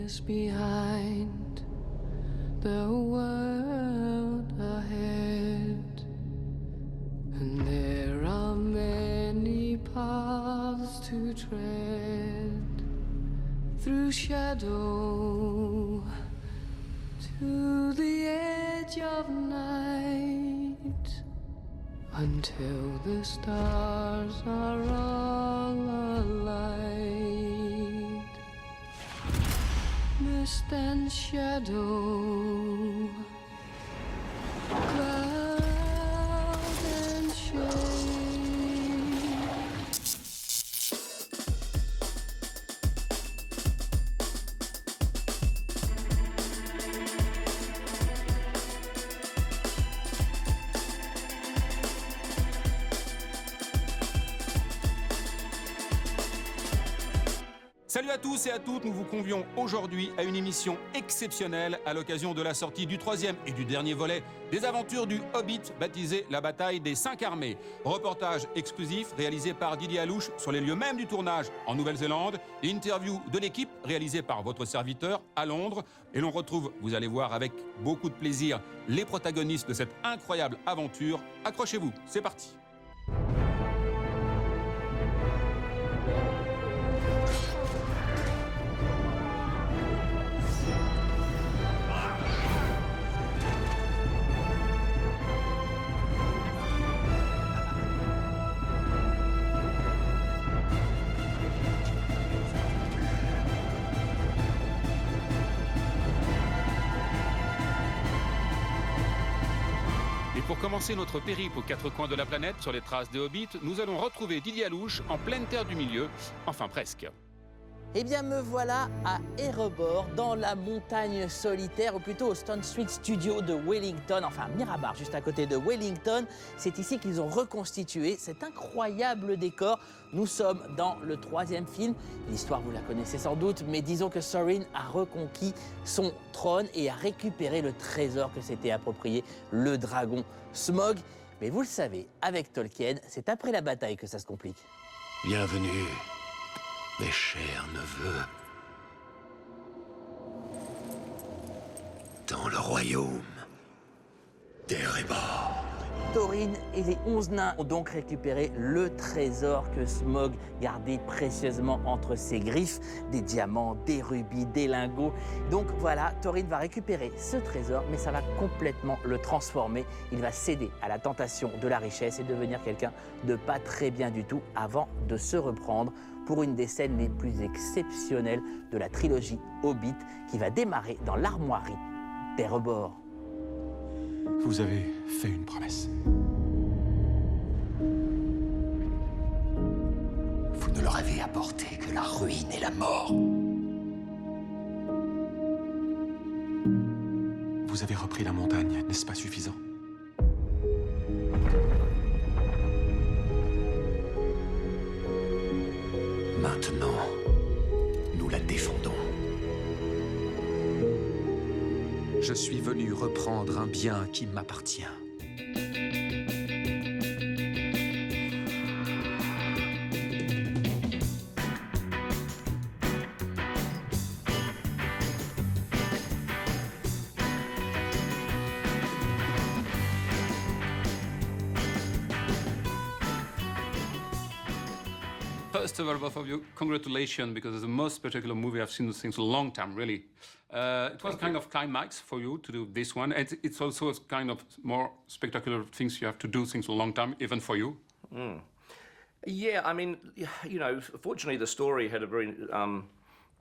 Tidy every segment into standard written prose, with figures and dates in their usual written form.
is behind, the world ahead, and there are many paths to tread, through shadow to the edge of night, until the stars are all alight. Mist and shadow, cloud and shade. Salut à tous et à toutes, nous vous convions aujourd'hui à une émission exceptionnelle à l'occasion de la sortie du troisième et du dernier volet des aventures du Hobbit, baptisé la Bataille des Cinq Armées. Reportage exclusif réalisé par Didier Alouche sur les lieux mêmes du tournage en Nouvelle-Zélande, interview de l'équipe réalisée par votre serviteur à Londres. Et l'on retrouve, vous allez voir avec beaucoup de plaisir, les protagonistes de cette incroyable aventure. Accrochez-vous, c'est parti. Pour commencer notre périple aux quatre coins de la planète sur les traces des Hobbits, nous allons retrouver Didier Alouche en pleine terre du milieu, enfin presque. Eh bien, me voilà à Erebor, dans la montagne solitaire, ou plutôt au Stone Street Studio de Wellington, enfin Mirabar, juste à côté de Wellington. C'est ici qu'ils ont reconstitué cet incroyable décor. Nous sommes dans le troisième film. L'histoire, vous la connaissez sans doute, mais disons que Thorin a reconquis son trône et a récupéré le trésor que s'était approprié le dragon Smaug. Mais vous le savez, avec Tolkien, c'est après la bataille que ça se complique. Bienvenue, mes chers neveux, dans le royaume d'Erebor. Thorin et les 11 nains ont donc récupéré le trésor que Smaug gardait précieusement entre ses griffes, des diamants, des rubis, des lingots. Donc voilà, Thorin va récupérer ce trésor, mais ça va complètement le transformer. Il va céder à la tentation de la richesse et devenir quelqu'un de pas très bien du tout avant de se reprendre pour une des scènes les plus exceptionnelles de la trilogie Hobbit qui va démarrer dans l'armoirie d'Erebor. Vous avez fait une promesse. Vous ne leur avez apporté que la ruine et la mort. Vous avez repris la montagne, n'est-ce pas suffisant? Maintenant, nous la défendons. Je suis venu reprendre un bien qui m'appartient. First of all, both of you, congratulations, because it's the most spectacular movie I've seen since a long time, really. It was kind of climax for you to do this one. It's also a kind of more spectacular things you have to do since a long time, even for you. Mm. Yeah, I mean, you know, fortunately the story had a very,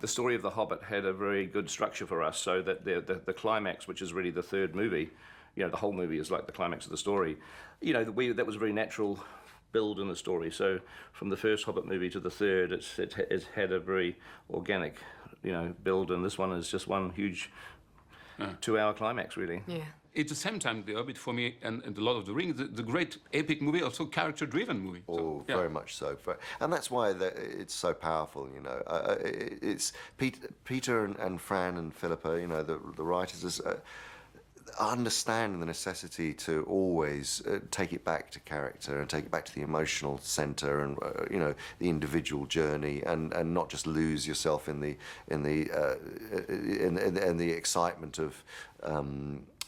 the story of The Hobbit had a very good structure for us, so that the climax, which is really the third movie, you know, the whole movie is like the climax of the story. You know, that was a very natural build in the story. So from the first Hobbit movie to the third, it's had a very organic, you know, build, and this one is just one huge 2-hour climax, really. Yeah. At the same time, The Hobbit for me and The Lord of the Rings, the great epic movie, also character-driven movie. Oh, so, yeah. very much so. And that's why it's so powerful, you know. It's Peter and Fran and Philippa, you know, the writers, understanding the necessity to always take it back to character and take it back to the emotional centre and you know, the individual journey, and not just lose yourself in the excitement of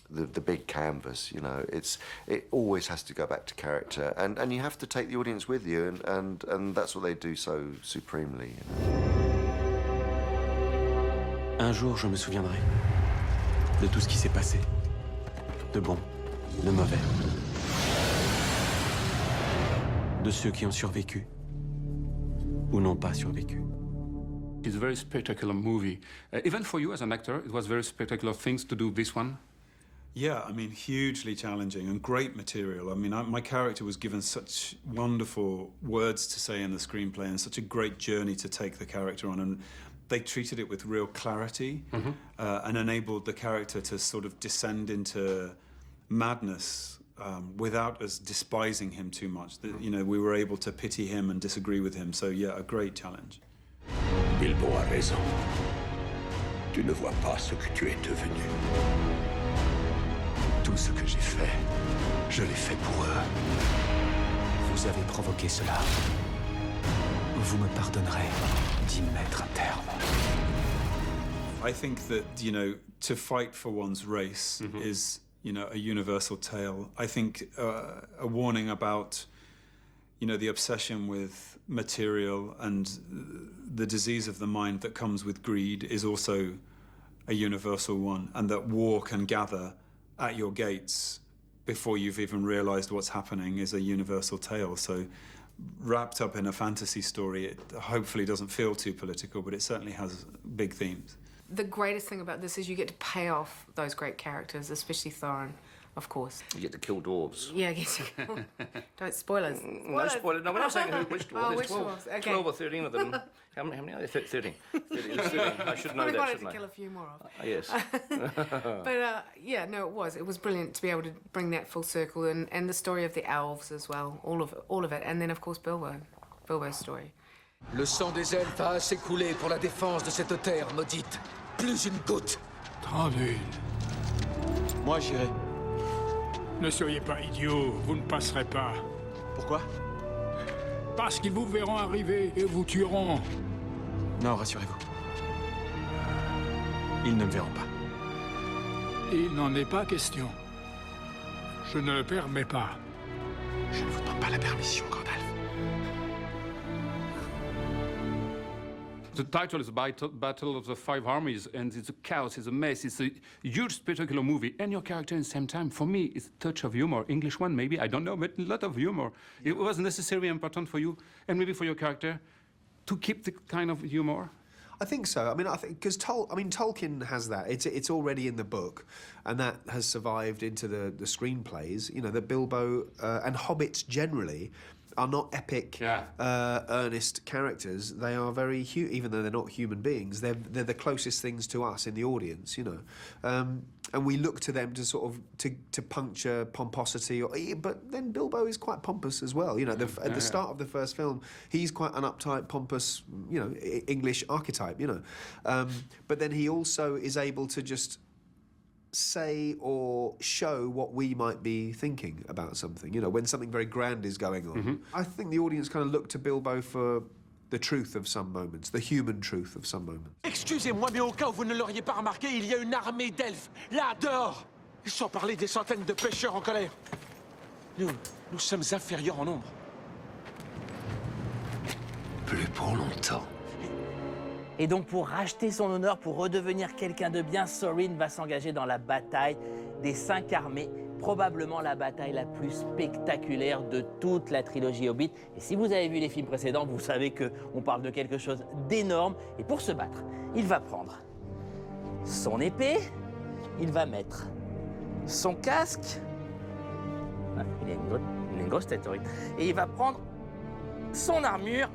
the big canvas. You know, it always has to go back to character, and you have to take the audience with you, and that's what they do so supremely. You know? Un jour, je me souviendrai de tout ce qui s'est passé. De bon, de mauvais. De ceux qui ont survécu ou n'ont pas survécu. It's a very spectacular movie. Even for you as an actor, it was very spectacular things to do this one. Yeah, I mean, hugely challenging and great material. I mean, my character was given such wonderful words to say in the screenplay and such a great journey to take the character on. And they treated it with real clarity and enabled the character to sort of descend into madness without us despising him too much. You know, we were able to pity him and disagree with him. So, yeah, a great challenge. Bilbo a raison. Tu ne vois pas ce que tu es devenu. Tout ce que j'ai fait, je l'ai fait pour eux. Vous avez provoqué cela. Vous me pardonnerez d'y mettre un terme. I think that, you know, to fight for one's race is, you know, a universal tale. I think a warning about, you know, the obsession with material and the disease of the mind that comes with greed is also a universal one, and that war can gather at your gates before you've even realized what's happening is a universal tale. So wrapped up in a fantasy story, it hopefully doesn't feel too political, but it certainly has big themes. The greatest thing about this is you get to pay off those great characters, especially Thorin, of course. You get to kill dwarves. Yeah, I guess. Don't spoilers. No spoilers. No, we're not saying which dwarves. Oh, There's which 12, dwarves? Okay. 12 or 13 of them. How many are there? 13. 13. I should know Probably that, wanted shouldn't to I? kill a few more off. Yes. But yeah, no, it was brilliant to be able to bring that full circle, and the story of the elves as well, all of it, and then of course Bilbo's story. Le sang des elfes a assez coulé pour la défense de cette terre maudite. Plus une goutte. 31. Moi, j'irai. Ne soyez pas idiot, vous ne passerez pas. Pourquoi? Parce qu'ils vous verront arriver et vous tueront. Non, rassurez-vous. Ils ne me verront pas. Il n'en est pas question. Je ne le permets pas. Je ne vous demande pas la permission, Gandalf. The title is Battle of the Five Armies, and it's a chaos, it's a mess, it's a huge spectacular movie, and your character at the same time, for me, is a touch of humor. English one, maybe, I don't know, but a lot of humor. It was necessarily important for you, and maybe for your character, to keep the kind of humor? I think so. I mean, I think because Tolkien has that. It's already in the book, and that has survived into the screenplays. You know, the Bilbo and hobbits generally are not epic, earnest characters. They are very, even though they're not human beings, they're the closest things to us in the audience, you know. And we look to them to sort of to puncture pomposity. But then Bilbo is quite pompous as well. You know, at the start of the first film, he's quite an uptight, pompous, you know, English archetype. You know, but then he also is able to just say or show what we might be thinking about something, you know, when something very grand is going on. I think the audience kind of look to Bilbo for the truth of some moments, the human truth of some moments. Excusez-moi, mais au cas où vous ne l'auriez pas remarqué, il y a une armée d'elfes, là, dehors. Sans parler des centaines de pêcheurs en colère. Nous sommes inférieurs en nombre. Plus pour longtemps. Et donc pour racheter son honneur, pour redevenir quelqu'un de bien, Thorin va s'engager dans la bataille des Cinq Armées, probablement la bataille la plus spectaculaire de toute la trilogie Hobbit. Et si vous avez vu les films précédents, vous savez qu'on parle de quelque chose d'énorme. Et pour se battre, il va prendre son épée, il va mettre son casque, il a une grosse tête, Thorin, et il va prendre son armure,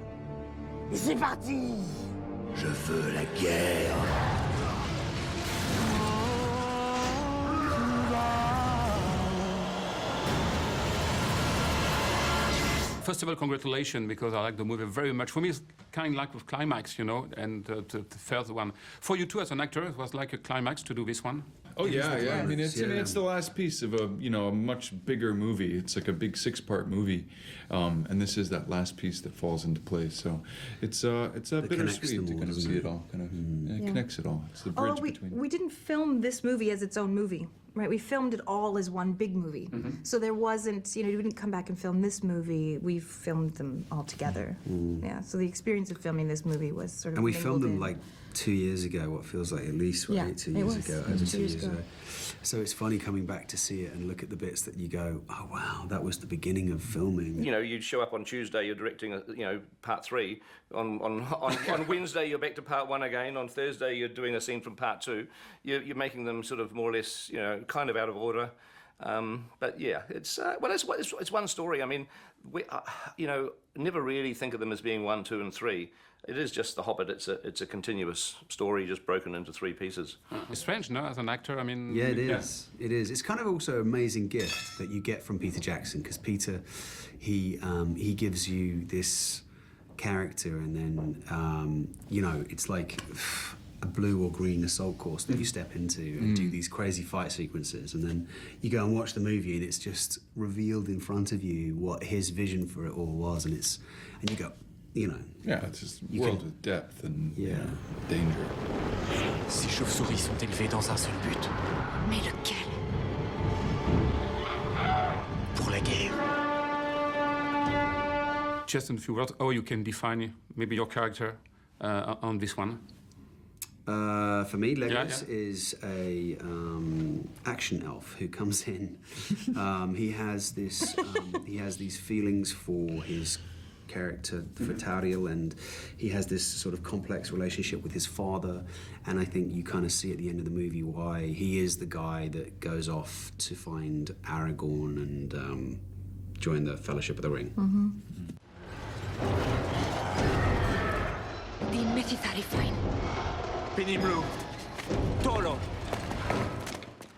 et c'est parti! Je veux la guerre. First of all, congratulations, because I like the movie very much. For me, it's kind like of climax, you know, and the third one. For you too, as an actor, it was like a climax to do this one. Oh yeah. I mean, it's the last piece of a much bigger movie. It's like a big 6-part movie, and this is that last piece that falls into place. So it's bittersweet to kind of see it all. It connects it all. It's the bridge between. We didn't film this movie as its own movie, right? We filmed it all as one big movie. So there wasn't, we didn't come back and film this movie. We filmed them all together. Yeah. So the experience of filming this movie was sort of. And we filmed them like 2 years ago, what feels like at least 2 years ago, over 2 years ago. So it's funny coming back to see it and look at the bits that you go, oh wow, that was the beginning of filming. You show up on Tuesday, you're directing, part 3. On Wednesday, you're back to part 1 again. On Thursday, you're doing a scene from part 2. You're making them sort of more or less, kind of out of order. But yeah, it's one story. I mean, we, never really think of them as being 1, 2, and 3. It is just The Hobbit. It's a continuous story, just broken into 3 pieces. It's strange, no? As an actor, I mean. Yeah, it is. Yeah. It is. It's kind of also an amazing gift that you get from Peter Jackson, because Peter, he gives you this character, and then it's like a blue or green assault course that you step into and do these crazy fight sequences, and then you go and watch the movie, and it's just revealed in front of you what his vision for it all was, and you go. Yeah, it's just a world of depth and danger. Ces chauves-souris sont élevées dans un seul but. Mais lequel? Pour la guerre. Just in a few words, how you can define maybe your character on this one? For me, Legolas is a action elf who comes in. He has these feelings for his character, for Tauriel, and he has this sort of complex relationship with his father, and I think you kind of see at the end of the movie why he is the guy that goes off to find Aragorn and join the Fellowship of the Ring.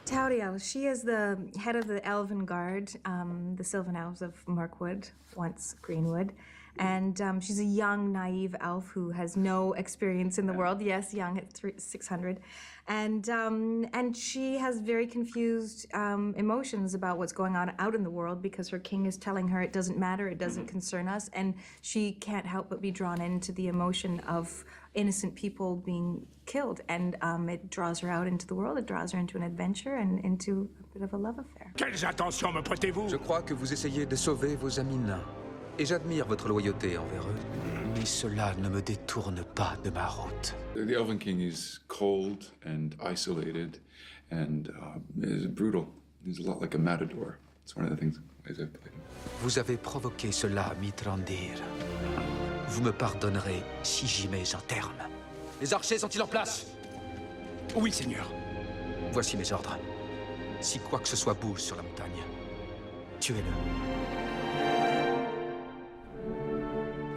Tauriel, she is the head of the Elven Guard, the Sylvan Elves of Mirkwood, once Greenwood. And she's a young, naive elf who has no experience in the world. Yes, young at 600. And she has very confused emotions about what's going on out in the world, because her king is telling her it doesn't matter, it doesn't concern us, and she can't help but be drawn into the emotion of innocent people being killed. And it draws her out into the world, it draws her into an adventure and into a bit of a love affair. Quelles intentions me prêtez-vous? Je crois que vous essayez de sauver vos amis nains. Et j'admire votre loyauté envers eux. Mais cela ne me détourne pas de ma route. The Elven King is cold and isolated and is brutal. He's a lot like a matador. It's one of the ways I've played him. Vous avez provoqué cela, Mithrandir. Vous me pardonnerez si j'y mets un terme. Les archers sont-ils en place? Oui, Seigneur. Voici mes ordres. Si quoi que ce soit bouge sur la montagne, tuez-le.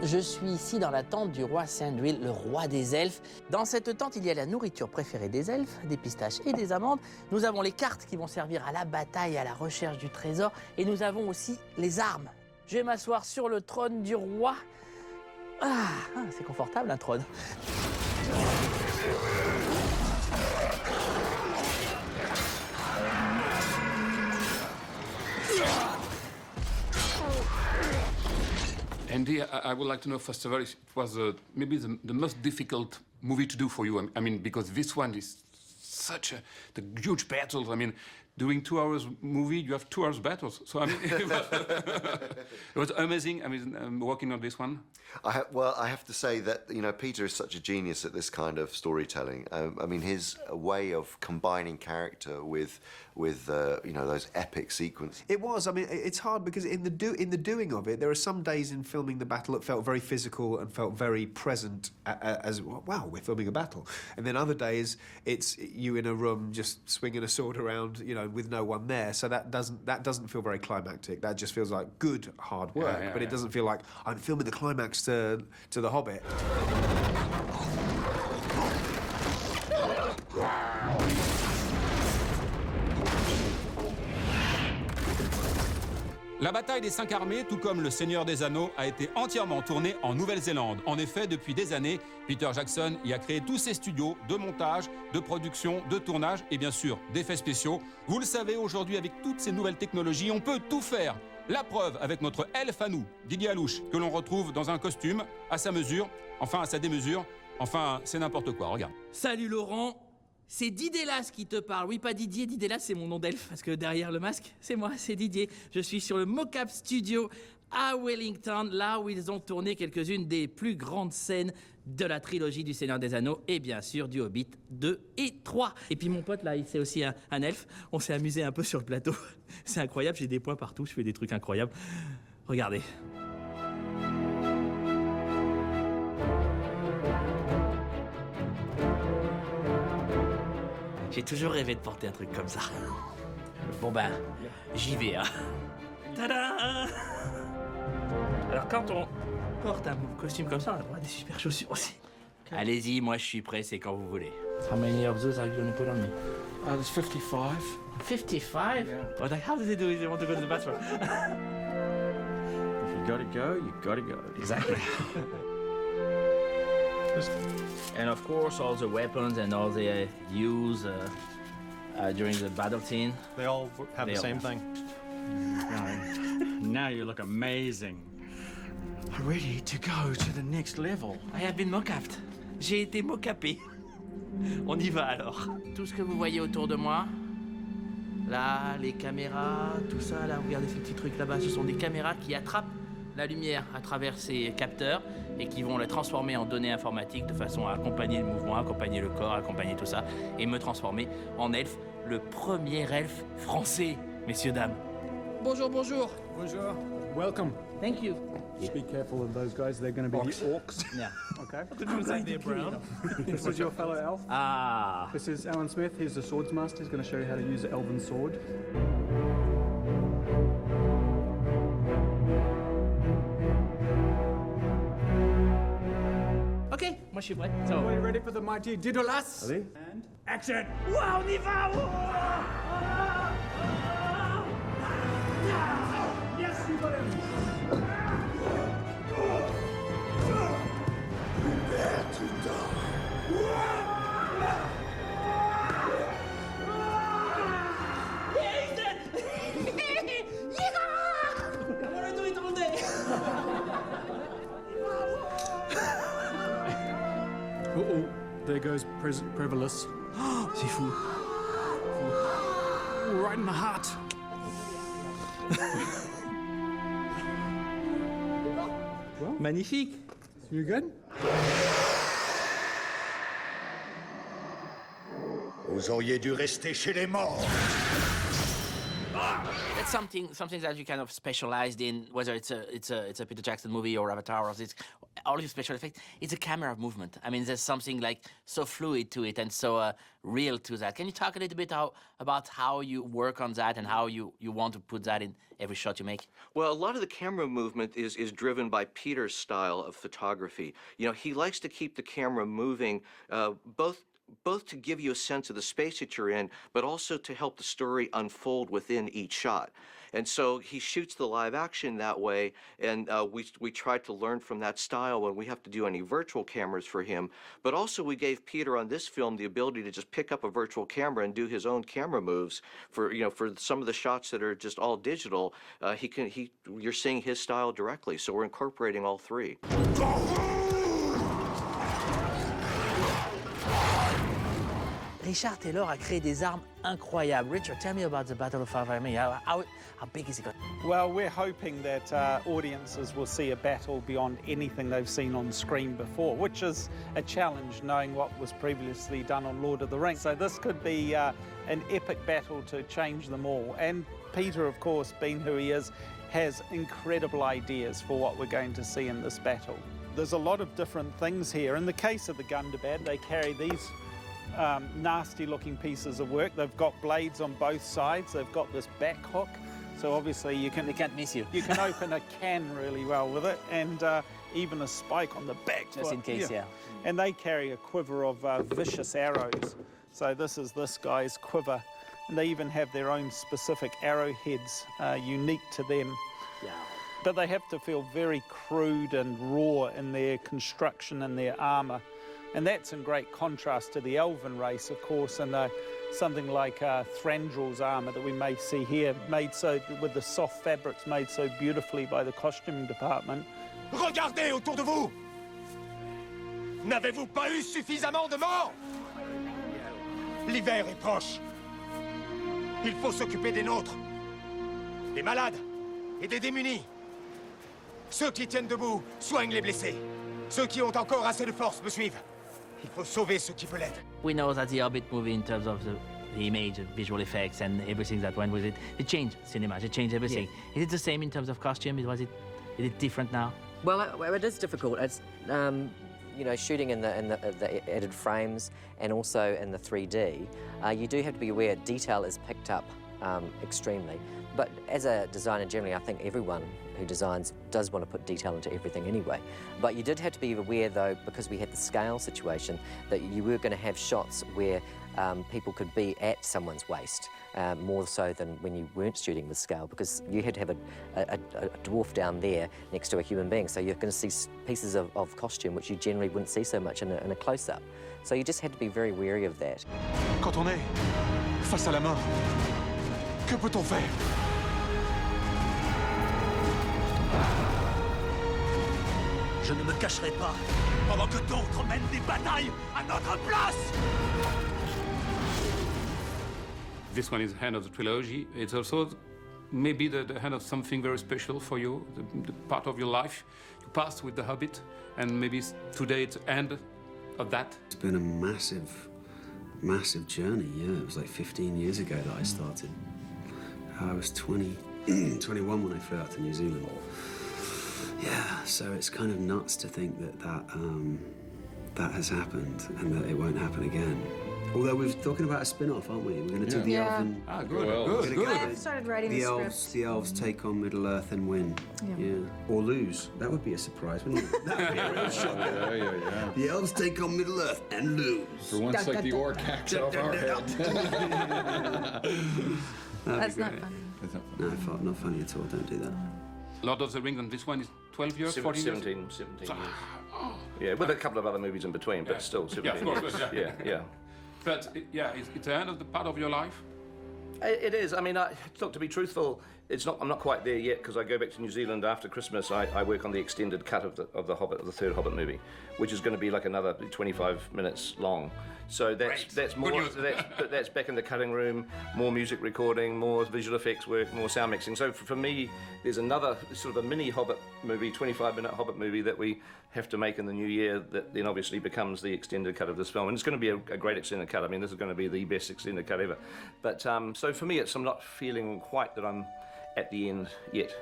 Je suis ici dans la tente du roi Sandwil, le roi des elfes. Dans cette tente, il y a la nourriture préférée des elfes, des pistaches et des amandes. Nous avons les cartes qui vont servir à la bataille, à la recherche du trésor. Et nous avons aussi les armes. Je vais m'asseoir sur le trône du roi. C'est confortable, un trône. Andy, I would like to know, first of all, if it was maybe the most difficult movie to do for you. I mean, because this one is such the huge battles. I mean, doing 2 hours movie, you have 2 hours battles. So I mean, it was amazing. I mean, working on this one. I have to say that Peter is such a genius at this kind of storytelling. I mean, his way of combining character with those epic sequences. It was. I mean, it's hard because in the doing of it, there are some days in filming the battle that felt very physical and felt very present. As wow, we're filming a battle, and then other days it's you in a room just swinging a sword around, with no one there. So that doesn't feel very climactic. That just feels like good hard work, but it doesn't feel like I'm filming the climax to The Hobbit. La bataille des Cinq Armées, tout comme Le Seigneur des Anneaux, a été entièrement tournée en Nouvelle-Zélande. En effet, depuis des années, Peter Jackson y a créé tous ses studios de montage, de production, de tournage et bien sûr d'effets spéciaux. Vous le savez, aujourd'hui, avec toutes ces nouvelles technologies, on peut tout faire. La preuve avec notre elfe à nous, Didier Alouche, que l'on retrouve dans un costume à sa mesure, enfin à sa démesure, enfin c'est n'importe quoi, regarde. Salut Laurent, c'est Didélas qui te parle. Oui, pas Didier, Didélas c'est mon nom d'elfe, parce que derrière le masque, c'est moi, c'est Didier. Je suis sur le Mocap Studio à Wellington, là où ils ont tourné quelques-unes des plus grandes scènes de la trilogie du Seigneur des Anneaux et bien sûr du Hobbit 2 et 3. Et puis mon pote là, c'est aussi un elfe. On s'est amusé un peu sur le plateau. C'est incroyable, j'ai des points partout, je fais des trucs incroyables. Regardez. J'ai toujours rêvé de porter un truc comme ça. Bon ben, j'y vais, hein. Tada! Alors quand on porte un costume comme ça, on a droit à des super chaussures aussi. Okay. Allez-y, moi je suis prêt, c'est quand vous voulez. How many of those are you going to put on me? There's 55. 55? Yeah. Well, like, how does it do if they want to go to the bathroom? If you gotta go, you gotta go. Exactly. And of course, all the weapons and all they use during the battle scene. They all have the same thing. Now you look amazing. Ready to go to the next level. I have been mock-upped. J'ai été mock-uppé. On y va alors. Tout ce que vous voyez autour de moi, là, les caméras, tout ça, là, regardez ces petits trucs là-bas, ce sont des caméras qui attrapent la lumière à travers ces capteurs et qui vont la transformer en données informatiques de façon à accompagner le mouvement, accompagner le corps, accompagner tout ça et me transformer en elfe, le premier elfe français, messieurs, dames. Bonjour, bonjour. Bonjour. Welcome. Thank you. Just be careful of those guys. They're going to be the orcs. Yeah. Okay. They're brown. This is your fellow elf. Ah. This is Alan Smith. He's the swordsmaster. He's going to show you how to use the elven sword. Ok, moi je suis prêt. So. Are you ready for the mighty Didolas? Allez. And action. Wow, on y va. Yes, you got him. Prepare to die. Yeah, he's dead. Yeah. On va le tourner. Uh-oh, there goes Privilus. C'est fou. Right in the heart. Magnifique. You good? Vous auriez dû rester chez les morts. That's something that you kind of specialized in, whether it's a Peter Jackson movie or Avatar or this, all your special effects. It's a camera movement. I mean, there's something like so fluid to it and so real to that. Can you talk a little bit about how you work on that and how you want to put that in every shot you make? Well, a lot of the camera movement is driven by Peter's style of photography. You know, he likes to keep the camera moving, both to give you a sense of the space that you're in, but also to help the story unfold within each shot. And so he shoots the live action that way, and we try to learn from that style when we have to do any virtual cameras for him. But also we gave Peter on this film the ability to just pick up a virtual camera and do his own camera moves for some of the shots that are just all digital. You're seeing his style directly, so we're incorporating all three. Richard Taylor a créé des armes incroyables. Richard, tell me about the Battle of Cinq Armées. How big is it? Well, we're hoping that audiences will see a battle beyond anything they've seen on screen before, which is a challenge knowing what was previously done on Lord of the Rings. So this could be an epic battle to change them all. And Peter, of course, being who he is, has incredible ideas for what we're going to see in this battle. There's a lot of different things here. In the case of the Gundabad, they carry these nasty looking pieces of work. They've got blades on both sides. They've got this back hook. So obviously they can't miss you. You can open a can really well with it, and even a spike on the back. Just in case, yeah. And they carry a quiver of vicious arrows. So this is this guy's quiver. And they even have their own specific arrowheads unique to them. But they have to feel very crude and raw in their construction and their armour. And that's in great contrast to the elven race, of course, and something like Thranduil's armour that we may see here, made so with the soft fabrics made so beautifully by the costuming department. Regardez autour de vous! N'avez-vous pas eu suffisamment de morts? L'hiver est proche. Il faut s'occuper des nôtres, des malades et des démunis. Ceux qui tiennent debout soignent les blessés. Ceux qui ont encore assez de force me suivent. Il faut sauver ceux qui peut l'être. We know that the Hobbit movie, in terms of the image and visual effects and everything that went with it, it changed cinema, it changed everything. Yeah. Is it the same in terms of costume? Is it different now? Well, it is difficult. It's you know, shooting in the added frames and also in the 3D. You do have to be aware detail is picked up extremely. But as a designer generally, I think everyone who designs does want to put detail into everything anyway. But you did have to be aware, though, because we had the scale situation, that you were going to have shots where people could be at someone's waist, more so than when you weren't shooting with scale, because you had to have a dwarf down there next to a human being. So you're going to see pieces of costume which you generally wouldn't see so much in a close-up. So you just had to be very wary of that. Quand on est face à la mort, que peut-on faire? Je ne me cacherai pas pendant que d'autres mènent des batailles à notre place! This one is the end of the trilogy. It's also maybe the end of something very special for you, the part of your life you passed with The Hobbit, and maybe today it's the end of that. It's been a massive journey, yeah. It was like 15 years ago that I started. I was 21 when I flew out to New Zealand. Yeah, so it's kind of nuts to think that has happened and that it won't happen again. Although we're talking about a spin-off, aren't we? We're going to do the elven. Ah, good. I've started writing the script. The elves take on Middle-earth and win. Yeah. Or lose. That would be a surprise, wouldn't it? That would be a real shocker. Yeah. The elves take on Middle-earth and lose. For once, like the orc hacks off our head. That's not funny. No, not funny at all. Don't do that. Lord of the Rings, and this one is 12 years, 14 years? 17 years. Yeah, with a couple of other movies in between, but still 17 years. Of course, yeah. But, it's the end of the part of your life? It is. I mean, look, to be truthful, I'm not quite there yet, because I go back to New Zealand after Christmas. I work on the extended cut of the Hobbit, of the third Hobbit movie, which is going to be like another 25 minutes long. So that's more. That's back in the cutting room, more music recording, more visual effects work, more sound mixing. So for me, there's another sort of a mini Hobbit movie, 25-minute Hobbit movie that we have to make in the new year. That then obviously becomes the extended cut of this film, and it's going to be a great extended cut. I mean, this is going to be the best extended cut ever. But so for me, I'm not feeling quite that I'm at the end yet.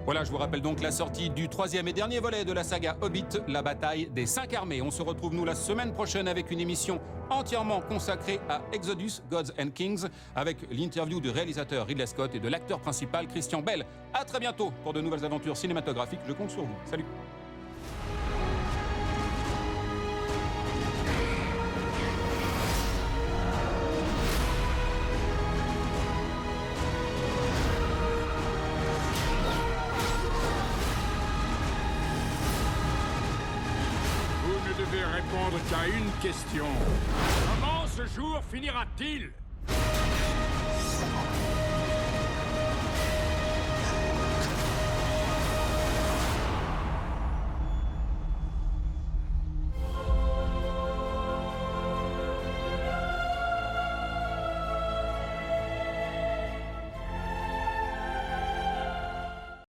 Voilà, je vous rappelle donc la sortie du troisième et dernier volet de la saga Hobbit, la bataille des Cinq Armées. On se retrouve nous la semaine prochaine avec une émission entièrement consacrée à Exodus, Gods and Kings, avec l'interview du réalisateur Ridley Scott et de l'acteur principal Christian Bale. À très bientôt pour de nouvelles aventures cinématographiques. Je compte sur vous. Salut. Répondre qu'à une question. Comment ce jour finira-t-il?